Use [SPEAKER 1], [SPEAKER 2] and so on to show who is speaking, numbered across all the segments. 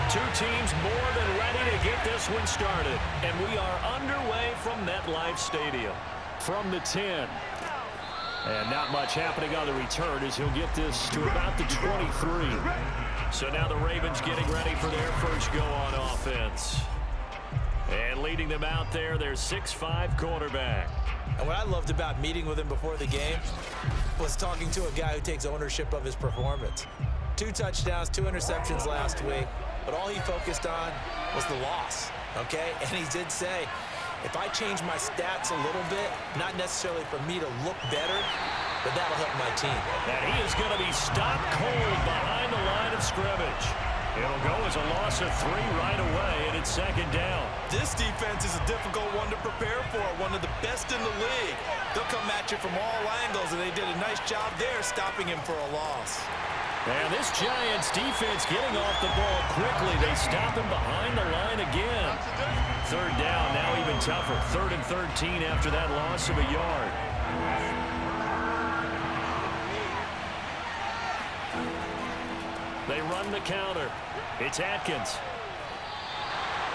[SPEAKER 1] Two teams more than ready to get this one started. And we are underway from MetLife Stadium. From the 10. And not much happening on the return as he'll get this to about the 23. So now the Ravens getting ready for their first go on offense. And leading them out there, their 6'5" quarterback.
[SPEAKER 2] And what I loved about meeting with him before the game was talking to a guy who takes ownership of his performance. 2 touchdowns, 2 interceptions last week, but all he focused on was the loss, okay? And he did say, if I change my stats a little bit, not necessarily for me to look better, but that'll help my team.
[SPEAKER 1] And he is going to be stopped cold behind the line of scrimmage. It'll go as a loss of 3 right away, and it's second down.
[SPEAKER 3] This defense is a difficult one to prepare for, one of the best in the league. They'll come at you from all angles, and they did a nice job there stopping him for a loss.
[SPEAKER 1] And this Giants defense getting off the ball quickly. They stop him behind the line again. Third down, now even tougher. 3rd and 13 after that loss of a yard. They run the counter. It's Atkins.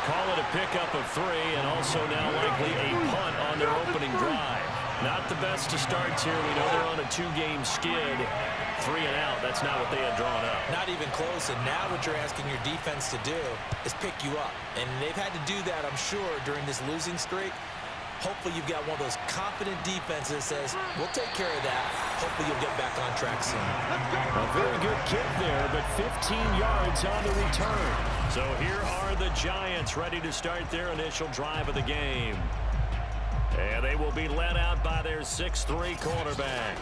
[SPEAKER 1] Call it a pickup of 3, and also now likely a punt on their opening drive. Not the best to start here. We know they're on a 2-game skid. 3 and out. That's not what they had drawn up.
[SPEAKER 2] Not even close, and now what you're asking your defense to do is pick you up. And they've had to do that, I'm sure, during this losing streak. Hopefully you've got one of those confident defenses that says, we'll take care of that. Hopefully you'll get back on track soon.
[SPEAKER 1] A very good kick there, but 15 yards on the return. So here are the Giants ready to start their initial drive of the game. And they will be led out by their 6'3" quarterback.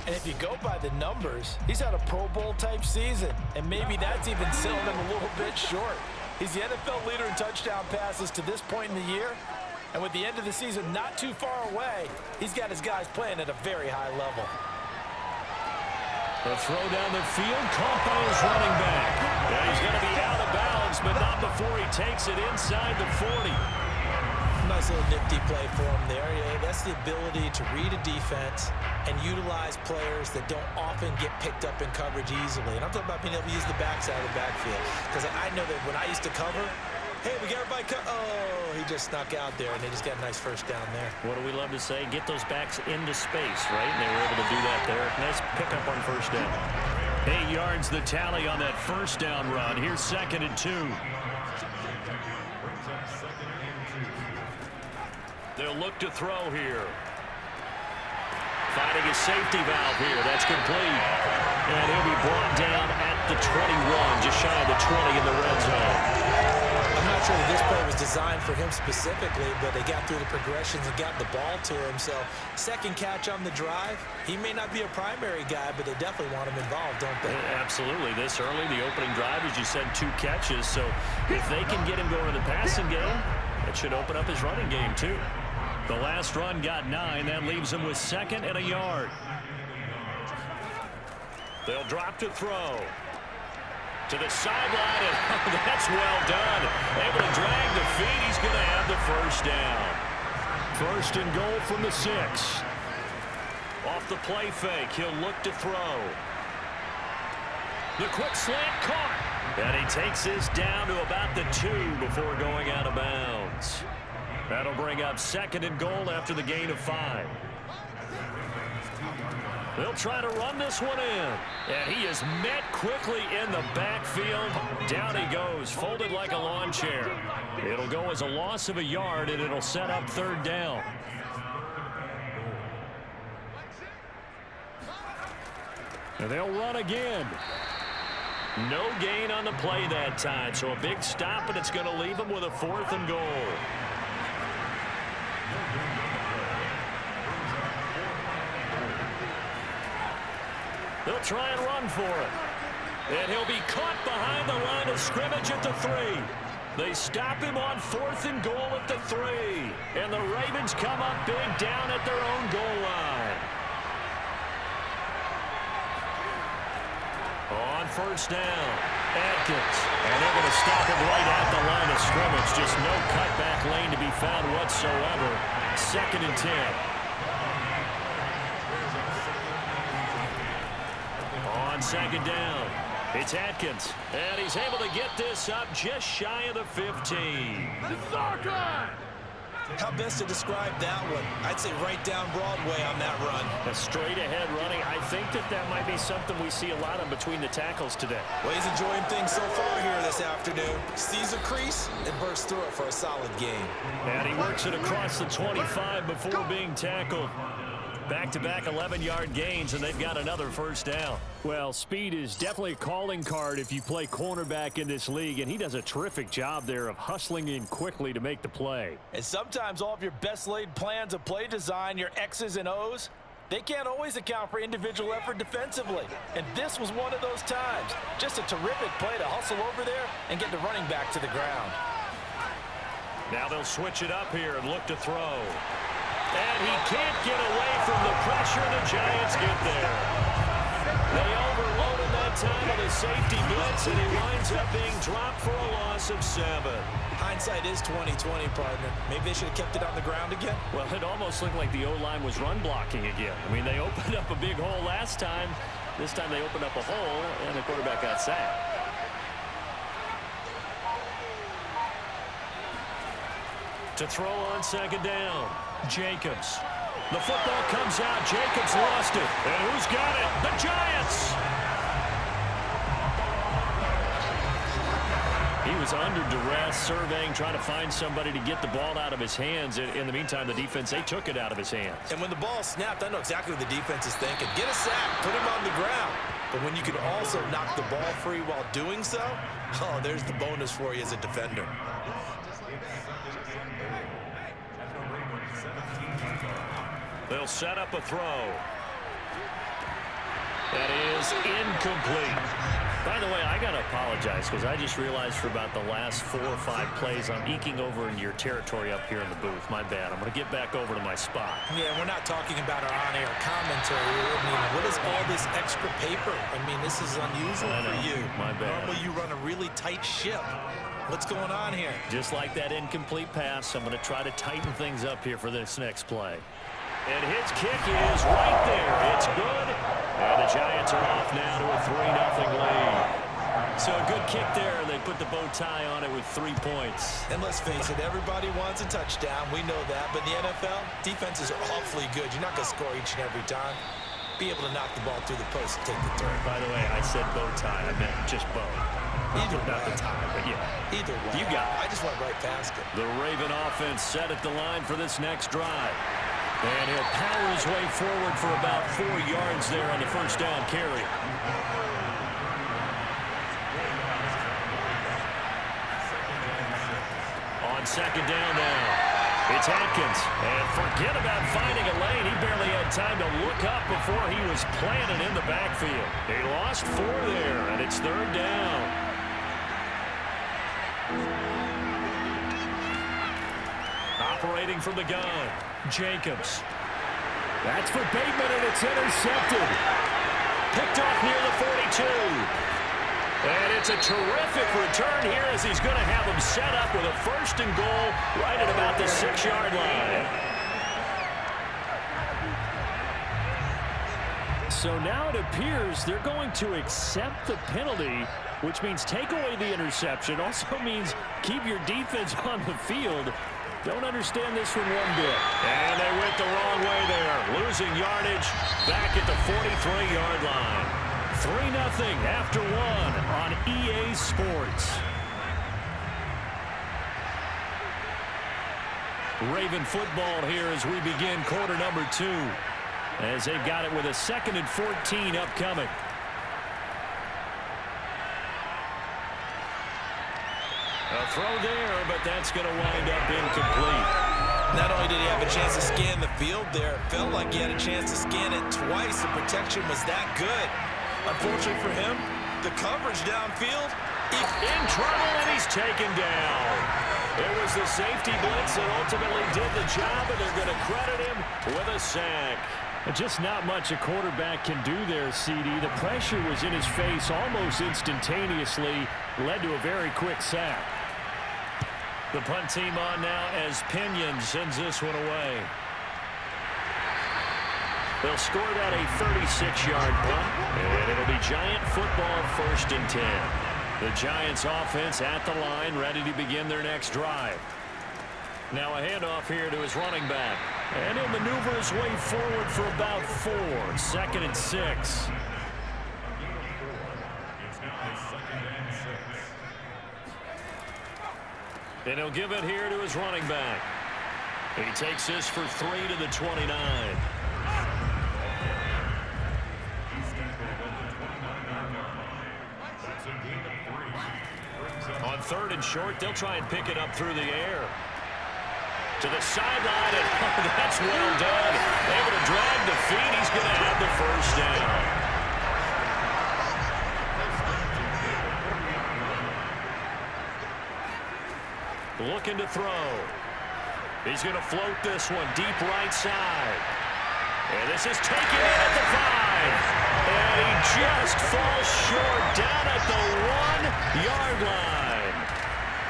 [SPEAKER 4] And if you go by the numbers, he's had a Pro Bowl type season. And maybe that's even selling him a little bit short. He's the NFL leader in touchdown passes to this point in the year. And with the end of the season not too far away, he's got his guys playing at a very high level.
[SPEAKER 1] The throw down the field, caught by his running back. And he's going to be out of bounds, but not before he takes it inside the 40.
[SPEAKER 2] Nice little nifty play for him there. Yeah, that's the ability to read a defense and utilize players that don't often get picked up in coverage easily. And I'm talking about being able to use the backside of the backfield. Because I know that when I used to cover, hey, we got everybody oh, he just snuck out there, and they just got a nice first down there.
[SPEAKER 1] What do we love to say? Get those backs into space, right? And they were able to do that there. Nice pickup on first down. 8 yards the tally on that first down run. Here's 2nd and 2. They'll look to throw here. Finding a safety valve here. That's complete. And he'll be brought down at the 21, just shy of the 20 in the red zone.
[SPEAKER 2] I'm not sure that this play was designed for him specifically, but they got through the progressions and got the ball to him. So, second catch on the drive. He may not be a primary guy, but they definitely want him involved, don't they?
[SPEAKER 1] Absolutely. This early, the opening drive, as you said, 2 catches. So, if they can get him going in the passing game, it should open up his running game, too. The last run got 9. That leaves him with 2nd and a yard. They'll drop to throw. To the sideline, and that's well done. Able to drag the feet. He's going to have the first down. 1st and goal from the 6. Off the play fake, he'll look to throw. The quick slant caught. And he takes this down to about the 2 before going out of bounds. That'll bring up 2nd and goal after the gain of 5. They'll try to run this one in. And he is met quickly in the backfield. Down he goes, folded like a lawn chair. It'll go as a loss of a yard, and it'll set up 3rd down. And they'll run again. No gain on the play that time, so a big stop, and it's going to leave them with a 4th and goal. They'll try and run for it. And he'll be caught behind the line of scrimmage at the 3. They stop him on 4th and goal at the 3. And the Ravens come up big down at their own goal line. On 1st down, Atkins. And they're going to stop him right at the line of scrimmage. Just no cutback lane to be found whatsoever. 2nd and 10. On 2nd down, It's Atkins, and he's able to get this up just shy of the 15.
[SPEAKER 4] This is our time.
[SPEAKER 2] How best to describe that one? I'd say right down Broadway on that run.
[SPEAKER 1] A straight-ahead running. I think that might be something we see a lot of between the tackles today.
[SPEAKER 2] Well, he's enjoying things so far here this afternoon. Sees a crease and bursts through it for a solid gain.
[SPEAKER 1] And he works it across the 25 before being tackled. Back-to-back 11-yard gains, and they've got another first down. Well, speed is definitely a calling card if you play cornerback in this league, and he does a terrific job there of hustling in quickly to make the play.
[SPEAKER 4] And sometimes all of your best laid plans of play design, your X's and O's, they can't always account for individual effort defensively. And this was one of those times. Just a terrific play to hustle over there and get the running back to the ground.
[SPEAKER 1] Now they'll switch it up here and look to throw. And he can't get away from the pressure. The Giants get there. They overloaded that time with a safety blitz, and he winds up being dropped for a loss of 7.
[SPEAKER 2] Hindsight is 20/20, partner. Maybe they should have kept it on the ground again.
[SPEAKER 1] Well, it almost looked like the O-line was run blocking again. I mean, they opened up a big hole last time. This time they opened up a hole, and the quarterback got sacked. To throw on second down, Jacobs. The football comes out. Jacobs lost it. And who's got it? The Giants! He was under duress, surveying, trying to find somebody to get the ball out of his hands. In the meantime, the defense, they took it out of his hands.
[SPEAKER 2] And when the ball snapped, I know exactly what the defense is thinking. Get a sack, put him on the ground. But when you can also knock the ball free while doing so, oh, there's the bonus for you as a defender.
[SPEAKER 1] They'll set up a throw. That is incomplete. By the way, I got to apologize because I just realized for about the last 4 or 5 plays, I'm eking over into your territory up here in the booth. My bad. I'm going to get back over to my spot.
[SPEAKER 2] Yeah, we're not talking about our on-air commentary. I mean, what is all this extra paper? I mean, this is unusual for you.
[SPEAKER 1] My bad.
[SPEAKER 2] Normally you run a really tight ship. What's going on here?
[SPEAKER 1] Just like that incomplete pass, I'm going to try to tighten things up here for this next play. And his kick is right there. It's good. And the Giants are off now to a 3-0 lead. So a good kick there. They put the bow tie on it with 3 points.
[SPEAKER 2] And let's face it, everybody wants a touchdown. We know that. But in the NFL, defenses are awfully good. You're not going to score each and every time. Be able to knock the ball through the post and take the turn.
[SPEAKER 1] By the way, I said bow tie. I meant just bow.
[SPEAKER 2] Either
[SPEAKER 1] Not
[SPEAKER 2] way.
[SPEAKER 1] the tie, but yeah.
[SPEAKER 2] Either way.
[SPEAKER 1] You got it.
[SPEAKER 2] I just went right past it.
[SPEAKER 1] The Raven offense set at the line for this next drive. And he'll power his way forward for about 4 yards there on the first down carry. On second down now, it's Atkins. And forget about finding a lane. He barely had time to look up before he was planted in the backfield. He lost 4 there, and it's third down. Operating from the gun, Jacobs. That's for Bateman, and it's intercepted. Picked off near the 42. And it's a terrific return here as he's going to have him set up with a first and goal right at about the 6-yard line. So now it appears they're going to accept the penalty, which means take away the interception. Also means keep your defense on the field. Don't understand this one one bit. And they went the wrong way there. Losing yardage back at the 43-yard line. 3-0 after 1 on EA Sports. Raven football here as we begin quarter number 2. As they've got it with a 2nd and 14 upcoming. A throw there, but that's going to wind up incomplete.
[SPEAKER 2] Not only did he have a chance to scan the field there, it felt like he had a chance to scan it twice. The protection was that good. Unfortunately for him, the coverage downfield.
[SPEAKER 1] In trouble, and he's taken down. It was the safety blitz that ultimately did the job, and they're going to credit him with a sack. Just not much a quarterback can do there, CD. The pressure was in his face almost instantaneously, led to a very quick sack. The punt team on now as Pinion sends this one away. They'll score that a 36-yard punt, and it'll be Giant football 1st and 10. The Giants offense at the line, ready to begin their next drive. Now a handoff here to his running back. And he'll maneuver his way forward for about 4. 2nd and 6. And he'll give it here to his running back. He takes this for 3 to the 29. On 3rd and short, they'll try and pick it up through the air. To the sideline, and that's well done. Able to drag the feet. He's going to have the 1st down. Looking to throw. He's going to float this one deep right side. And this is taken in at the 5. And he just falls short down at the 1-yard line.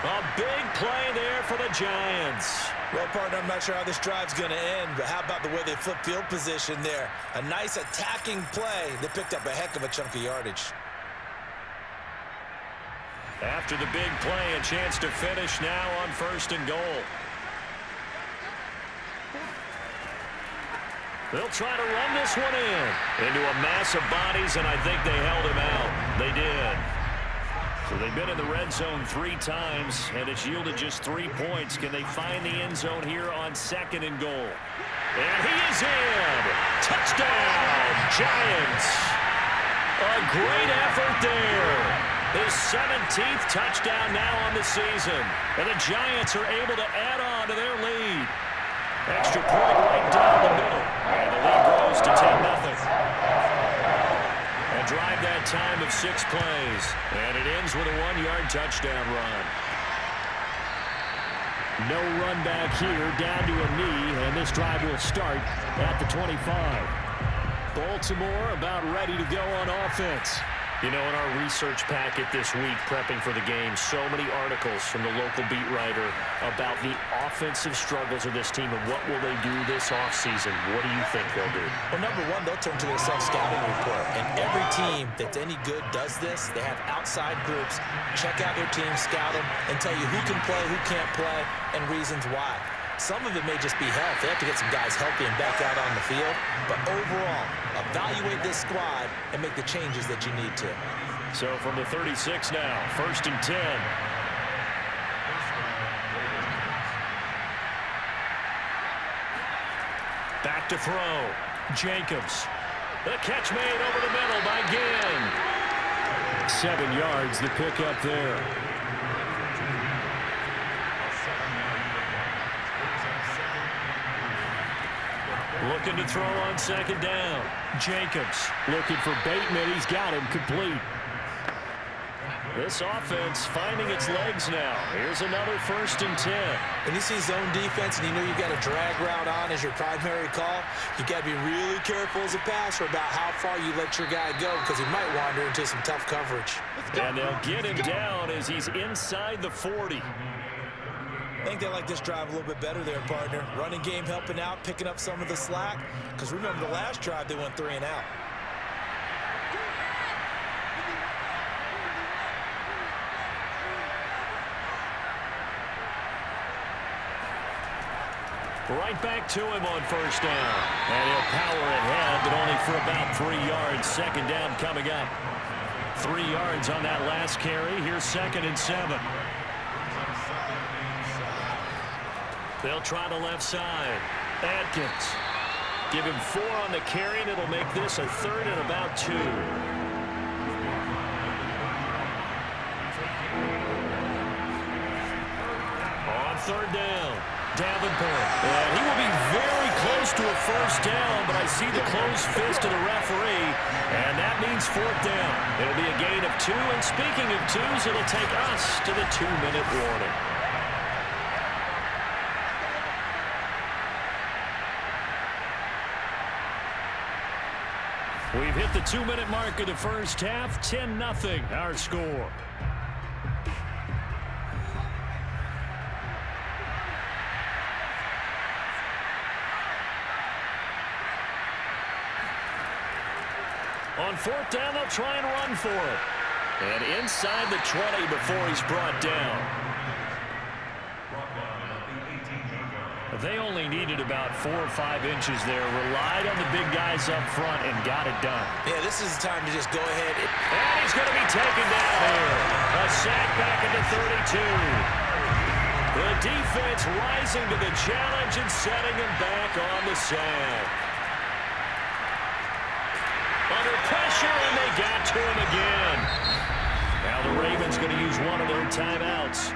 [SPEAKER 1] A big play there for the Giants.
[SPEAKER 2] Well, partner, I'm not sure how this drive's going to end, but how about the way they flip field position there? A nice attacking play that picked up a heck of a chunk of yardage.
[SPEAKER 1] After the big play, a chance to finish now on 1st and goal. They'll try to run this one into a mass of bodies, and I think they held him out. They did. So they've been in the red zone 3 times, and it's yielded just 3 points. Can they find the end zone here on 2nd and goal? And he is in. Touchdown, Giants. A great effort there. His 17th touchdown now on the season. And the Giants are able to add on to their lead. Extra point right down the middle. And the lead grows to 10-0. A drive that time of 6 plays. And it ends with a 1-yard touchdown run. No run back here, down to a knee, and this drive will start at the 25. Baltimore about ready to go on offense. You know, in our research packet this week, prepping for the game, so many articles from the local beat writer about the offensive struggles of this team and what will they do this offseason. What do you think they'll do?
[SPEAKER 2] Well, number one, they'll turn to their self-scouting report. And every team that's any good does this. They have outside groups, check out their team, scout them, and tell you who can play, who can't play, and reasons why. Some of it may just be health. They have to get some guys healthy and back out on the field. But overall, evaluate this squad and make the changes that you need to.
[SPEAKER 1] So from the 36 now, 1st and 10. Back to throw. Jacobs. The catch made over the middle by Ginn. 7 yards, the pickup there. Looking to throw on 2nd down. Jacobs looking for Bateman. He's got him complete. This offense finding its legs now. Here's another 1st and 10.
[SPEAKER 2] When you see zone defense and you know you've got a drag route on as your primary call, you got to be really careful as a passer about how far you let your guy go because he might wander into some tough coverage.
[SPEAKER 1] And they'll get him down as he's inside the 40.
[SPEAKER 2] I think they like this drive a little bit better there, partner. Running game helping out, picking up some of the slack. Because remember the last drive, they went 3 and out.
[SPEAKER 1] Right back to him on 1st down. And he'll power ahead, but only for about 3 yards. 2nd down coming up. 3 yards on that last carry. Here's 2nd and 7. They'll try the left side. Atkins. Give him 4 on the carry, and it'll make this a 3rd and about 2. On 3rd down, Davenport. And he will be very close to a 1st down, but I see the closed fist of the referee, and that means 4th down. It'll be a gain of 2, and speaking of 2s, it'll take us to the 2-minute warning. We've hit the 2-minute mark of the first half. 10-0 our score. fourth down, they'll try and run for it. And inside the 20 before he's brought down. They only needed about 4 or 5 inches there. Relied on the big guys up front and got it done.
[SPEAKER 2] Yeah, this is the time to just go ahead.
[SPEAKER 1] And he's going to be taken down here. A sack back into 32. The defense rising to the challenge and setting him back on the sack. Under pressure, and they got to him again. Now the Ravens going to use one of their timeouts,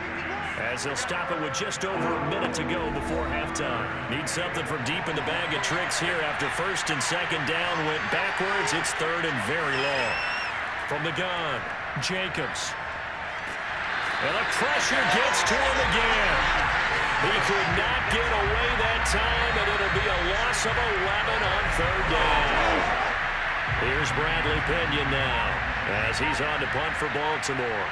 [SPEAKER 1] as they'll stop it with just over a minute to go before halftime. Need something from deep in the bag of tricks here after first and second down went backwards. It's third and very long. From the gun, Jacobs. And the pressure gets to him again. He could not get away that time, and it'll be a loss of 11 on third down. Here's Bradley Pinion now, as he's on to punt for Baltimore.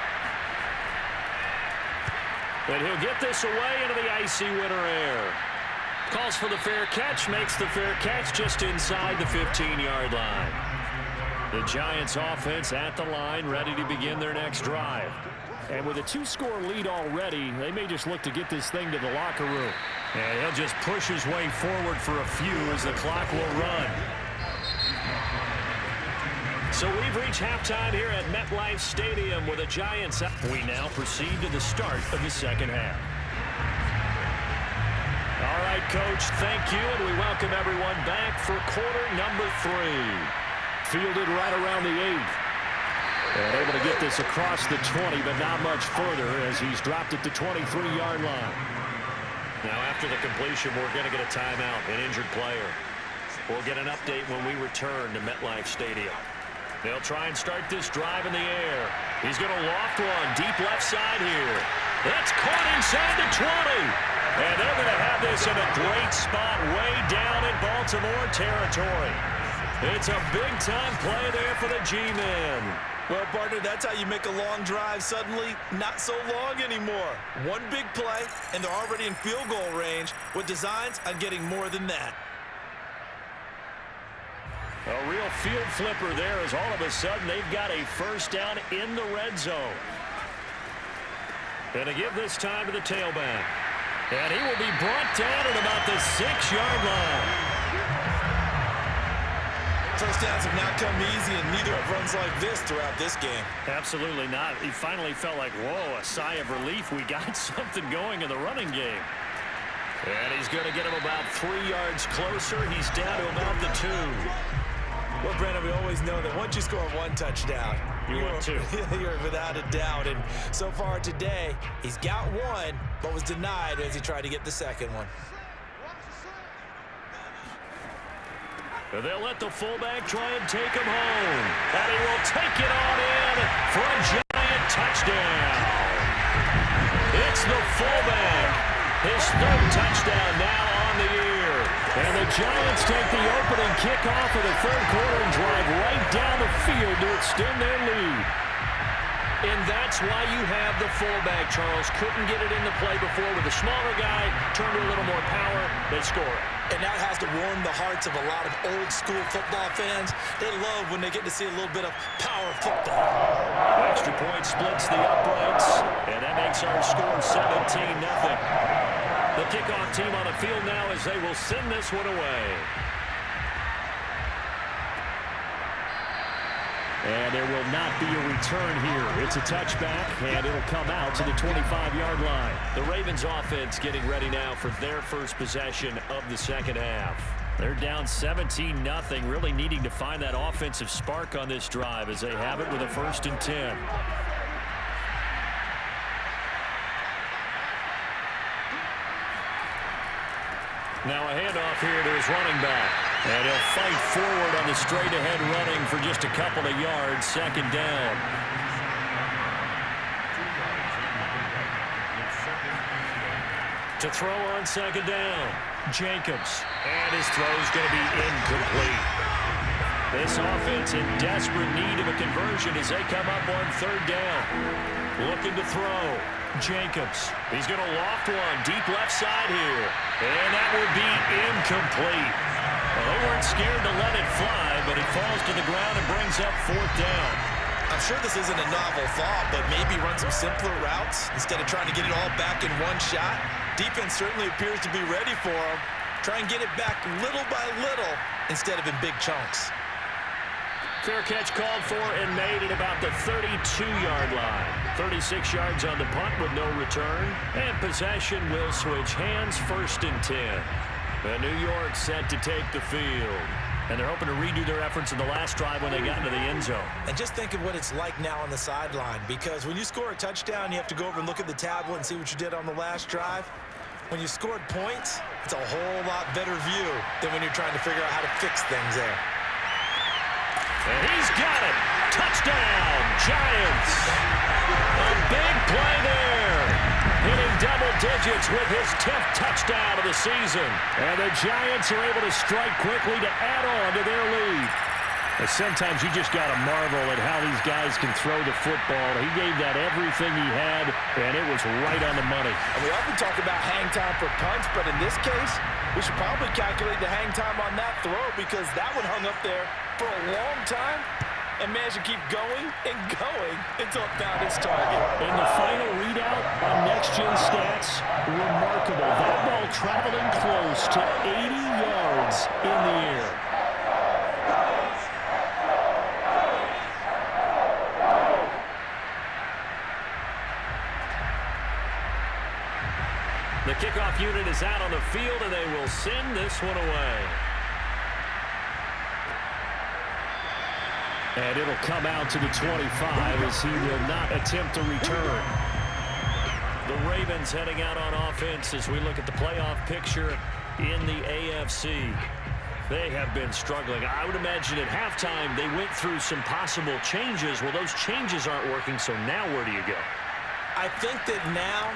[SPEAKER 1] And he'll get this away into the icy winter air. Calls for the fair catch, makes the fair catch just inside the 15-yard line. The Giants offense at the line, ready to begin their next drive. And with a 2-score lead already, they may just look to get this thing to the locker room. And he'll just push his way forward for a few as the clock will run. So we've reached halftime here at MetLife Stadium with the Giants. We now proceed to the start of the second half. All right, Coach, thank you, and we welcome everyone back for quarter number 3. Fielded right around the 8th. And able to get this across the 20, but not much further as he's dropped it to 23-yard line. Now, after the completion, we're going to get a timeout, an injured player. We'll get an update when we return to MetLife Stadium. They'll try and start this drive in the air. He's going to loft one deep left side here. That's caught inside the 20. And they're going to have this in a great spot way down in Baltimore territory. It's a big-time play there for the G-men.
[SPEAKER 3] Well, partner, that's how you make a long drive suddenly not so long anymore. One big play, and they're already in field goal range with designs on getting more than that.
[SPEAKER 1] A real field flipper there as all of a sudden they've got a first down in the red zone. Going to give this time to the tailback. And he will be brought down at about the 6-yard line.
[SPEAKER 3] First downs have not come easy, and neither have runs like this throughout this game.
[SPEAKER 1] Absolutely not. He finally felt like, whoa, a sigh of relief. We got something going in the running game. And he's going to get him about 3 yards closer. He's down to about the 2.
[SPEAKER 3] Well, Brandon, we always know that once you score one touchdown, you're without a doubt. And so far today, he's got one, but was denied as he tried to get the second one.
[SPEAKER 1] They'll let the fullback try and take him home. And he will take it on in for a giant touchdown. It's the fullback. His 3rd touchdown now on the year. And the Giants take the opening kickoff of the 3rd quarter and drive right down the field to extend their lead. And that's why you have the fullback, Charles. Couldn't get it into play before with a smaller guy. Turned to a little more power. They score it.
[SPEAKER 3] And that has to warm the hearts of a lot of old-school football fans. They love when they get to see a little bit of power football.
[SPEAKER 1] Extra point splits the uprights, and that makes our score 17-0. The kickoff team on the field now as they will send this one away. And there will not be a return here. It's a touchback, and it'll come out to the 25-yard line. The Ravens offense getting ready now for their first possession of the second half. They're down 17-0, really needing to find that offensive spark on this drive as they have it with a 1st and 10. Now a handoff here to his running back. And he'll fight forward on the straight-ahead running for just a couple of yards. 2nd down. To throw on 2nd down, Jacobs. And his throw is going to be incomplete. This offense in desperate need of a conversion as they come up on 3rd down. Looking to throw. Jacobs. He's going to loft one deep left side here. And that would be incomplete. Well, they weren't scared to let it fly, but it falls to the ground and brings up 4th down.
[SPEAKER 2] I'm sure this isn't a novel thought, but maybe run some simpler routes instead of trying to get it all back in one shot. Defense certainly appears to be ready for him. Try and get it back little by little instead of in big chunks.
[SPEAKER 1] Fair catch called for and made at about the 32-yard line. 36 yards on the punt with no return. And possession will switch hands, 1st and 10. The New York set to take the field. And they're hoping to redo their efforts in the last drive when they got into the end zone.
[SPEAKER 2] And just think of what it's like now on the sideline, because when you score a touchdown, you have to go over and look at the tablet and see what you did on the last drive. When you scored points, it's a whole lot better view than when you're trying to figure out how to fix things there.
[SPEAKER 1] And he's got it. Touchdown, Giants. A big play there. Hitting double digits with his 10th touchdown of the season. And the Giants are able to strike quickly to add on to their lead. And sometimes you just got to marvel at how these guys can throw the football. He gave that everything he had, and it was right on the money.
[SPEAKER 4] And we often talk about hang time for punts, but in this case, we should probably calculate the hang time on that throw, because that one hung up there for a long time and managed to keep going and going until it found its target.
[SPEAKER 1] And the final readout on Next Gen Stats, remarkable. That ball traveling close to 80 yards in the air. The kickoff unit is out on the field, and they will send this one away. And it'll come out to the 25 as he will not attempt to return. The Ravens heading out on offense as we look at the playoff picture in the AFC. They have been struggling. I would imagine at halftime they went through some possible changes. Well, those changes aren't working, so now where do you go?
[SPEAKER 2] I think that now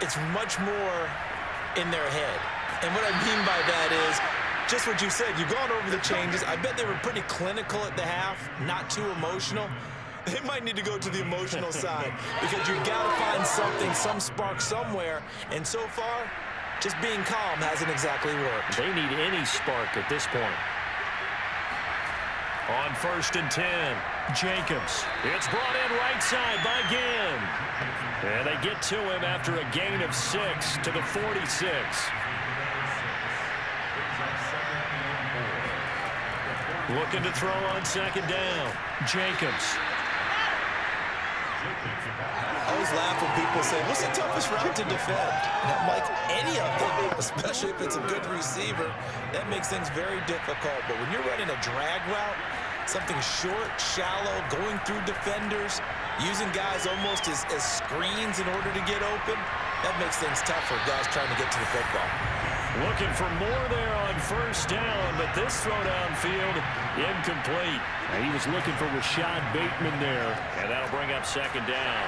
[SPEAKER 2] it's much more in their head. And what I mean by that is just what you said. You've gone over the changes. I bet they were pretty clinical at the half, not too emotional. They might need to go to the emotional side, because you've got to find something, some spark somewhere. And so far, just being calm hasn't exactly worked.
[SPEAKER 1] They need any spark at this point. On 1st and 10, Jacobs. It's brought in right side by Ginn. And they get to him after a gain of 6 to the 46. Looking to throw on 2nd down. Jacobs.
[SPEAKER 2] I always laugh when people say, what's the toughest route to defend? And I'm like, any of them, especially if it's a good receiver. That makes things very difficult. But when you're running a drag route, something short, shallow, going through defenders, using guys almost as screens in order to get open, that makes things tough for guys trying to get to the football.
[SPEAKER 1] Looking for more there on 1st down, but this throw downfield incomplete. He was looking for Rashad Bateman there, and that'll bring up 2nd down.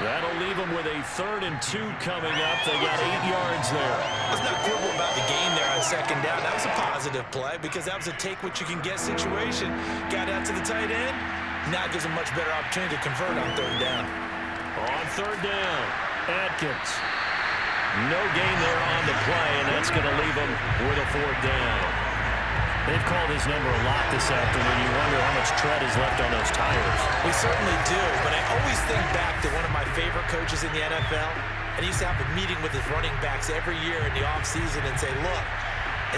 [SPEAKER 1] That'll leave them with a 3rd and 2 coming up. They got 8 yards there.
[SPEAKER 2] Let's not quibble about the gain there on 2nd down. That was a positive play, because that was a take-what-you-can-get situation. Got out to the tight end. Now it gives them much better opportunity to convert on 3rd down.
[SPEAKER 1] On 3rd down, Atkins. No gain there on the play, and that's going to leave them with a 4th down. They've called his number a lot this afternoon. You wonder how much tread is left on those tires.
[SPEAKER 2] We certainly do, but I always think back to one of my favorite coaches in the NFL, and he used to have a meeting with his running backs every year in the offseason and say, look,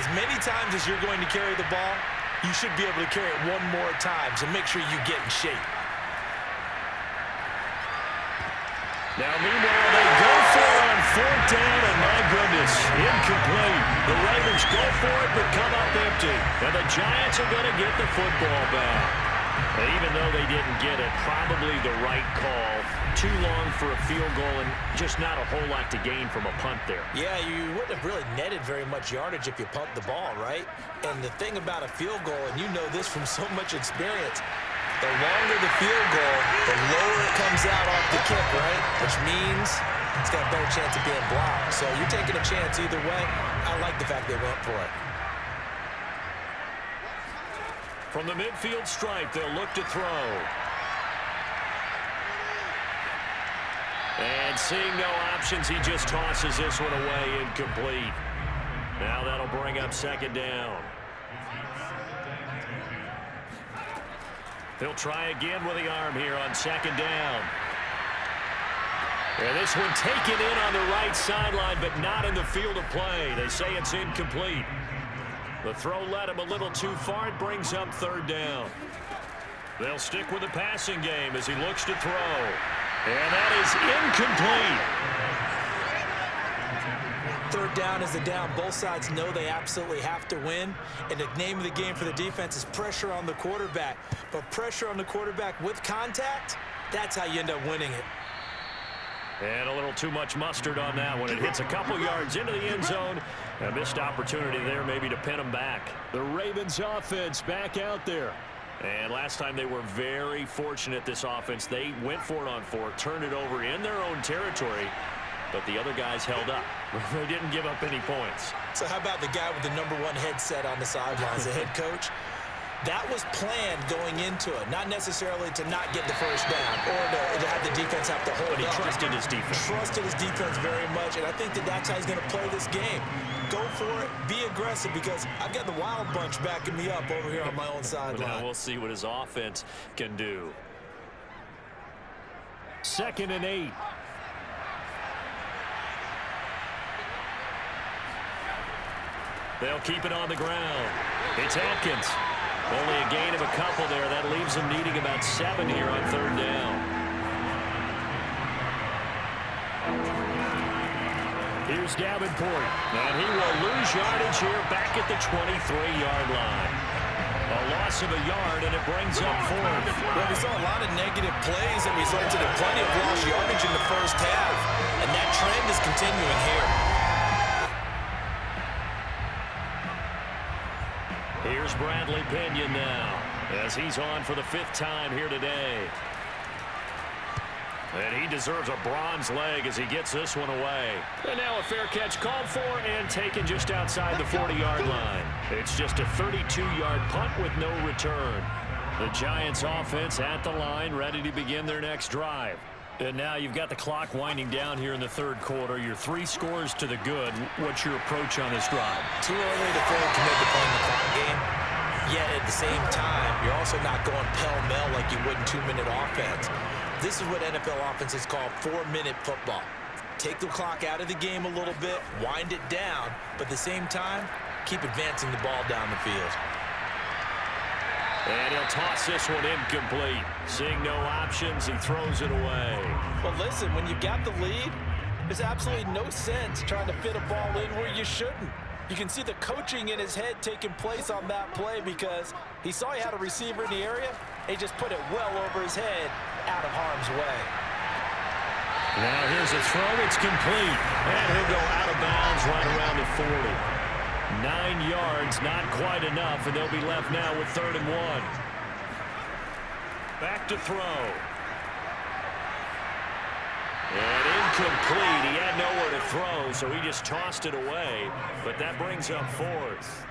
[SPEAKER 2] as many times as you're going to carry the ball, you should be able to carry it one more time, so make sure you get in shape.
[SPEAKER 1] Now, meanwhile, they go for it on 4th down, and my goodness, incomplete. The Ravens go for it, but come up empty. And the Giants are going to get the football back. And even though they didn't get it, probably the right call. Too long for a field goal and just not a whole lot to gain from a punt there.
[SPEAKER 2] Yeah, you wouldn't have really netted very much yardage if you pumped the ball, right? And the thing about a field goal, and you know this from so much experience, the longer the field goal, the lower it comes out off the kick, right? Which means it's got a better chance of being blocked. So you're taking a chance either way. I like the fact they went for it.
[SPEAKER 1] From the midfield stripe, they'll look to throw. And seeing no options, he just tosses this one away incomplete. Now that'll bring up 2nd down. He'll try again with the arm here on second down. And this one taken in on the right sideline, but not in the field of play. They say it's incomplete. The throw led him a little too far. It brings up third down. They'll stick with the passing game as he looks to throw. And that is incomplete.
[SPEAKER 2] Third down is the down. Both sides know they absolutely have to win. And the name of the game for the defense is pressure on the quarterback. But pressure on the quarterback with contact, that's how you end up winning it.
[SPEAKER 1] And a little too much mustard on that one. It hits a couple yards into the end zone. A missed opportunity there maybe to pin them back. The Ravens offense back out there. And last time they were very fortunate, this offense. They went for it on fourth, turned it over in their own territory, but the other guys held up. They didn't give up any points.
[SPEAKER 2] So how about the guy with the #1 headset on the sidelines, the head coach? That was planned going into it, not necessarily to not get the first down or to have the defense have to hold up.
[SPEAKER 1] But he trusted his defense.
[SPEAKER 2] Trusted his defense very much, and I think that's how he's going to play this game. Go for it, be aggressive, because I've got the Wild Bunch backing me up over here on my own sideline.
[SPEAKER 1] Now we'll see what his offense can do. 2nd and 8. They'll keep it on the ground. It's Atkins. Only a gain of a couple there. That leaves them needing about 7 here on third down. Here's Davenport. And he will lose yardage here back at the 23-yard line. A loss of a yard, and it brings up 4th.
[SPEAKER 2] Well, we saw a lot of negative plays that resulted in plenty of lost yardage in the first half, and that trend is continuing here.
[SPEAKER 1] Here's Bradley Pinion now, as he's on for the 5th time here today. And he deserves a bronze leg as he gets this one away. And now a fair catch called for and taken just outside the 40-yard line. It's just a 32-yard punt with no return. The Giants offense at the line, ready to begin their next drive. And now you've got the clock winding down here in the third quarter. You're 3 scores to the good. What's your approach on this drive?
[SPEAKER 2] Too early to fully commit to playing the clock game. Yet at the same time, you're also not going pell-mell like you would in 2-minute offense. This is what NFL offenses call 4-minute football. Take the clock out of the game a little bit, wind it down, but at the same time, keep advancing the ball down the field.
[SPEAKER 1] And he'll toss this one incomplete. Seeing no options, he throws it away.
[SPEAKER 4] Well, listen, when you've got the lead, there's absolutely no sense trying to fit a ball in where you shouldn't. You can see the coaching in his head taking place on that play because he saw he had a receiver in the area. He just put it well over his head, out of harm's way.
[SPEAKER 1] Now here's a throw. It's complete. And he'll go out of bounds right around the 40. 9 yards, not quite enough, and they'll be left now with 3rd and 1. Back to throw. And incomplete. He had nowhere to throw, so he just tossed it away. But that brings up 4th.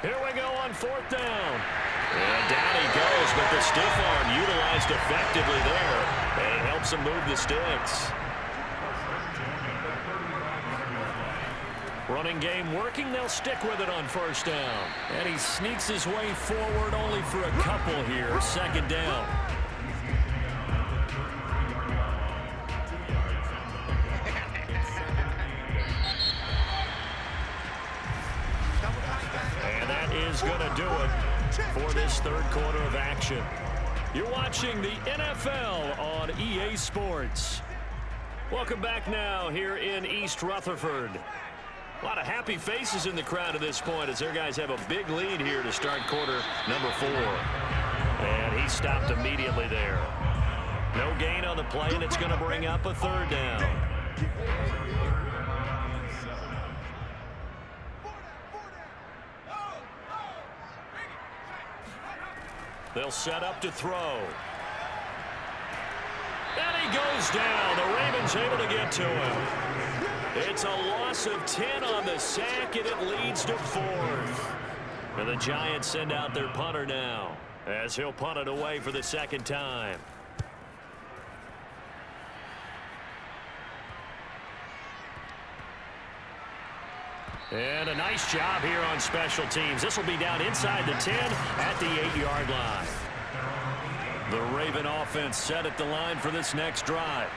[SPEAKER 1] Here we go on 4th down. And down he goes, but the stiff arm utilized effectively there. And it helps him move the sticks. Running game working. They'll stick with it on 1st down. And he sneaks his way forward only for a couple here. 2nd down. And that is going to do it for this third quarter of action. You're watching the NFL on EA Sports. Welcome back now here in East Rutherford. A lot of happy faces in the crowd at this point as their guys have a big lead here to start quarter number 4. And he stopped immediately there. No gain on the play, and it's going to bring up a 3rd down. They'll set up to throw. And he goes down. The Ravens able to get to him. It's a loss of 10 on the sack, and it leads to 4th. And the Giants send out their punter now, as he'll punt it away for the 2nd time. And a nice job here on special teams. This will be down inside the 10 at the 8-yard line. The Raven offense set at the line for this next drive.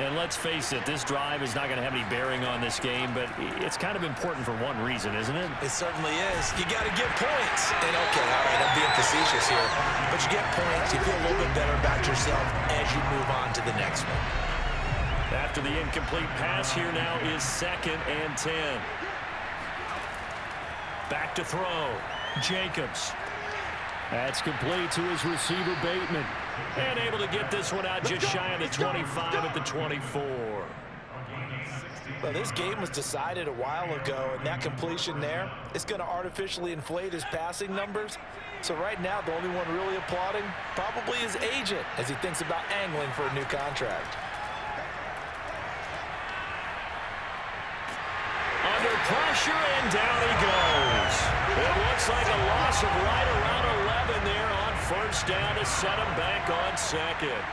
[SPEAKER 1] And let's face it, this drive is not going to have any bearing on this game, but it's kind of important for one reason, isn't it?
[SPEAKER 2] It certainly is. You got to get points. And okay, all right, I'm being facetious here, but you get points, you feel a little bit better about yourself as you move on to the next one.
[SPEAKER 1] After the incomplete pass, here now is 2nd and 10. Back to throw. Jacobs. That's complete to his receiver, Bateman. And able to get this one out just shy of the 25 at the 24.
[SPEAKER 4] Well, this game was decided a while ago, and that completion there is going to artificially inflate his passing numbers. So right now, the only one really applauding probably his agent as he thinks about angling for a new contract.
[SPEAKER 1] Under pressure, and down he goes. It looks like a loss of right around 11 there on first down to set him back on 2nd.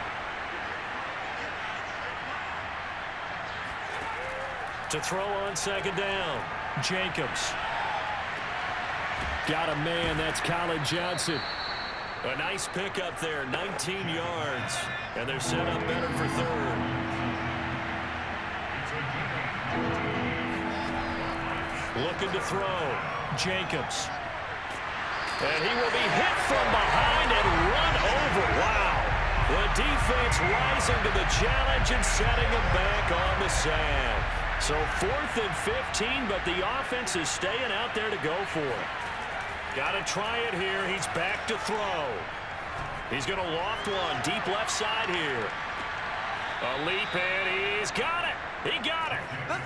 [SPEAKER 1] To throw on 2nd down, Jacobs. Got a man, that's Colin Johnson. A nice pickup there, 19 yards. And they're set up better for 3rd. Looking to throw. Jacobs. And he will be hit from behind and run over. Wow. The defense rising to the challenge and setting him back on the sack. So 4th and 15, but the offense is staying out there to go for it. Got to try it here. He's back to throw. He's going to loft one deep left side here. A leap, and he's got it. He got it.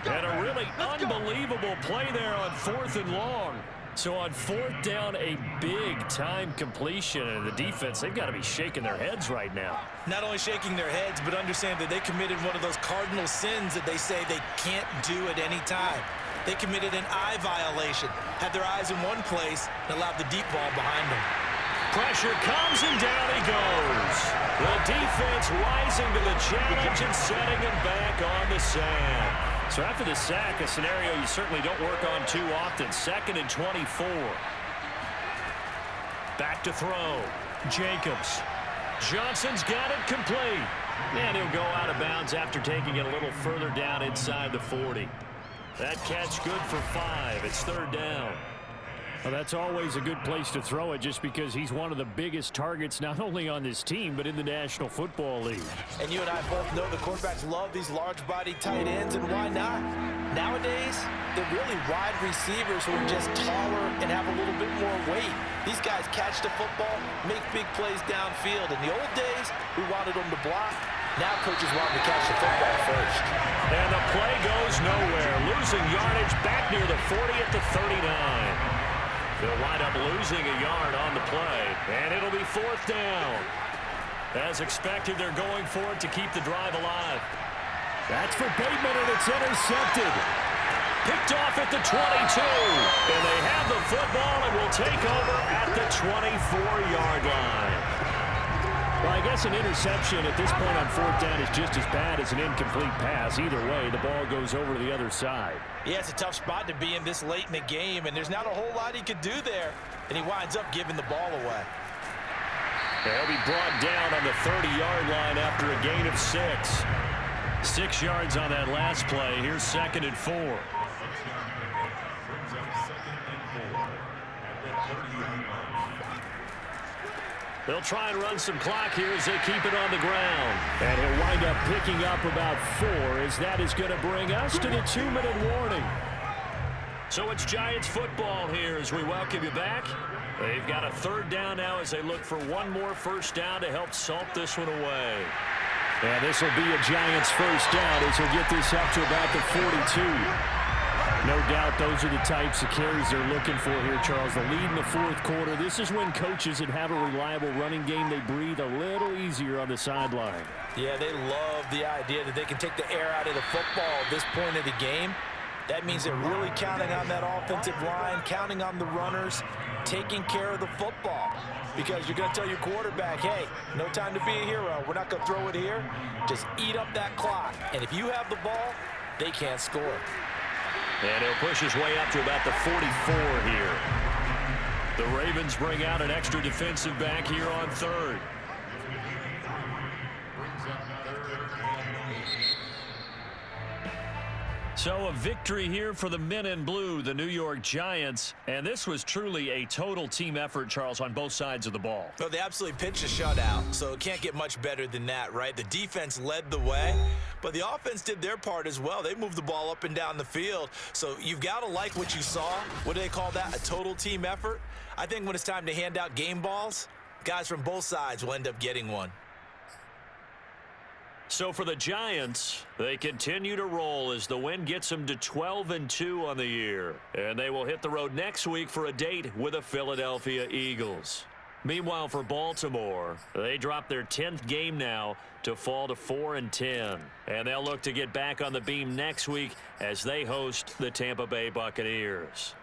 [SPEAKER 1] And a really unbelievable play there on 4th and long. So on 4th down, a big-time completion. And the defense, they've got to be shaking their heads right now.
[SPEAKER 2] Not only shaking their heads, but understand that they committed one of those cardinal sins that they say they can't do at any time. They committed an eye violation, had their eyes in one place, and allowed the deep ball behind them.
[SPEAKER 1] Pressure comes, and down he goes. The defense rising to the challenge and setting him back on the sack. So after the sack, a scenario you certainly don't work on too often. 2nd and 24. Back to throw. Jacobs. Johnson's got it complete. And he'll go out of bounds after taking it a little further down inside the 40. That catch good for 5. It's 3rd down. Well, that's always a good place to throw it just because he's one of the biggest targets not only on this team but in the National Football League.
[SPEAKER 4] And you and I both know the quarterbacks love these large-bodied tight ends, and why not? Nowadays, they're really wide receivers who are just taller and have a little bit more weight. These guys catch the football, make big plays downfield. In the old days, we wanted them to block. Now coaches want them to catch the football first.
[SPEAKER 1] And the play goes nowhere. Losing yardage back near the 40 at the 39. They'll wind up losing a yard on the play, and it'll be 4th down. As expected, they're going for it to keep the drive alive. That's for Bateman, and it's intercepted. Picked off at the 22, and they have the football and will take over at the 24-yard line. Well, I guess an interception at this point on 4th down is just as bad as an incomplete pass. Either way, the ball goes over to the other side.
[SPEAKER 4] Yeah, it's a tough spot to be in this late in the game, and there's not a whole lot he could do there, and he winds up giving the ball away.
[SPEAKER 1] He'll be brought down on the 30-yard line after a gain of 6. 6 yards on that last play. Here's 2nd and 4. They'll try and run some clock here as they keep it on the ground. And he'll wind up picking up about 4 as that is going to bring us to the 2-minute warning. So it's Giants football here as we welcome you back. They've got a 3rd down now as they look for one more first down to help salt this one away. And this will be a Giants first down as he'll get this up to about the 42. No doubt those are the types of carries they're looking for here, Charles. The lead in the 4th quarter. This is when coaches that have a reliable running game, they breathe a little easier on the sideline.
[SPEAKER 4] Yeah, they love the idea that they can take the air out of the football at this point of the game. That means they're really counting on that offensive line, counting on the runners, taking care of the football. Because you're going to tell your quarterback, hey, no time to be a hero. We're not going to throw it here. Just eat up that clock. And if you have the ball, they can't score.
[SPEAKER 1] And he'll push his way up to about the 44 here. The Ravens bring out an extra defensive back here on third. So a victory here for the men in blue, the New York Giants. And this was truly a total team effort, Charles, on both sides of the ball.
[SPEAKER 2] Well, they absolutely pitched a shutout, so it can't get much better than that, right? The defense led the way, but the offense did their part as well. They moved the ball up and down the field. So you've got to like what you saw. What do they call that? A total team effort? I think when it's time to hand out game balls, guys from both sides will end up getting one.
[SPEAKER 1] So for the Giants, they continue to roll as the win gets them to 12-2 on the year. And they will hit the road next week for a date with the Philadelphia Eagles. Meanwhile, for Baltimore, they drop their 10th game now to fall to 4-10. And they'll look to get back on the beam next week as they host the Tampa Bay Buccaneers.